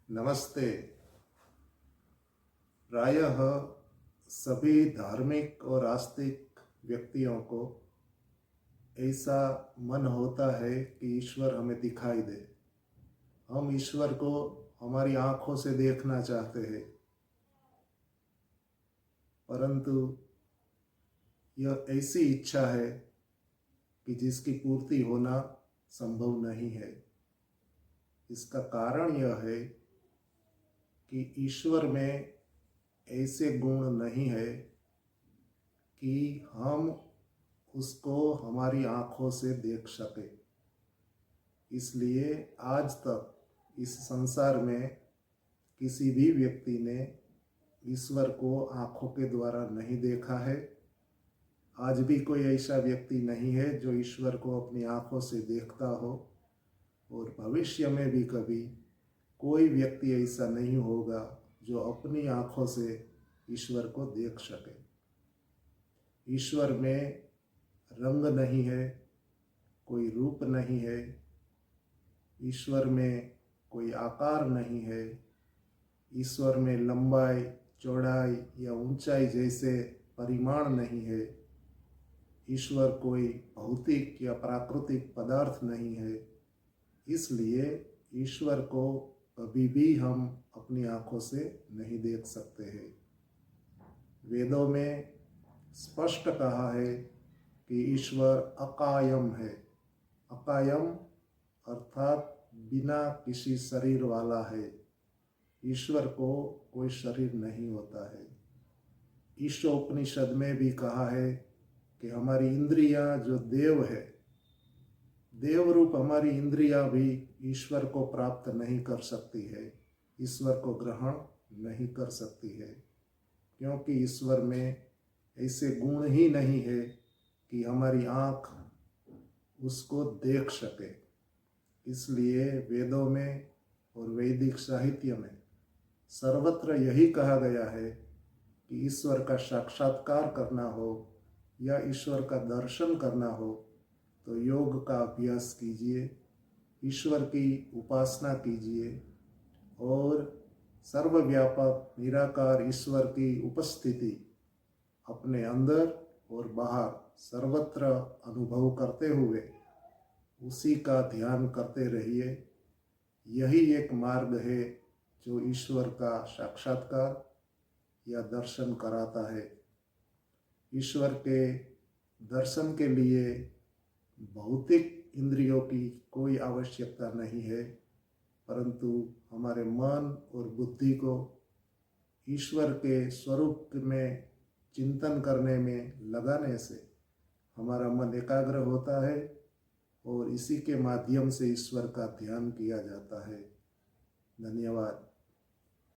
नमस्ते। प्रायः सभी धार्मिक और आस्तिक व्यक्तियों को ऐसा मन होता है कि ईश्वर हमें दिखाई दे। हम ईश्वर को हमारी आँखों से देखना चाहते हैं, परंतु यह ऐसी इच्छा है कि जिसकी पूर्ति होना संभव नहीं है। इसका कारण यह है कि ईश्वर में ऐसे गुण नहीं है कि हम उसको हमारी आँखों से देख सके। इसलिए आज तक इस संसार में किसी भी व्यक्ति ने ईश्वर को आँखों के द्वारा नहीं देखा है। आज भी कोई ऐसा व्यक्ति नहीं है जो ईश्वर को अपनी आँखों से देखता हो, और भविष्य में भी कभी कोई व्यक्ति ऐसा नहीं होगा जो अपनी आँखों से ईश्वर को देख सके। ईश्वर में रंग नहीं है, कोई रूप नहीं है, ईश्वर में कोई आकार नहीं है, ईश्वर में लंबाई, चौड़ाई या ऊंचाई जैसे परिमाण नहीं है, ईश्वर कोई भौतिक या प्राकृतिक पदार्थ नहीं है। इसलिए ईश्वर को कभी भी हम अपनी आँखों से नहीं देख सकते हैं। वेदों में स्पष्ट कहा है कि ईश्वर अकायम है। अकायम अर्थात बिना किसी शरीर वाला है। ईश्वर को कोई शरीर नहीं होता है। ईशोपनिषद में भी कहा है कि हमारी इंद्रियां जो देव है, देव रूप हमारी इंद्रियां भी ईश्वर को प्राप्त नहीं कर सकती है, ईश्वर को ग्रहण नहीं कर सकती है, क्योंकि ईश्वर में ऐसे गुण ही नहीं है कि हमारी आँख उसको देख सके। इसलिए वेदों में और वैदिक साहित्य में सर्वत्र यही कहा गया है कि ईश्वर का साक्षात्कार करना हो या ईश्वर का दर्शन करना हो तो योग का अभ्यास कीजिए, ईश्वर की उपासना कीजिए और सर्वव्यापक निराकार ईश्वर की उपस्थिति अपने अंदर और बाहर सर्वत्र अनुभव करते हुए उसी का ध्यान करते रहिए। यही एक मार्ग है जो ईश्वर का साक्षात्कार या दर्शन कराता है। ईश्वर के दर्शन के लिए भौतिक इंद्रियों की कोई आवश्यकता नहीं है, परंतु हमारे मन और बुद्धि को ईश्वर के स्वरूप में चिंतन करने में लगाने से हमारा मन एकाग्र होता है और इसी के माध्यम से ईश्वर का ध्यान किया जाता है। धन्यवाद।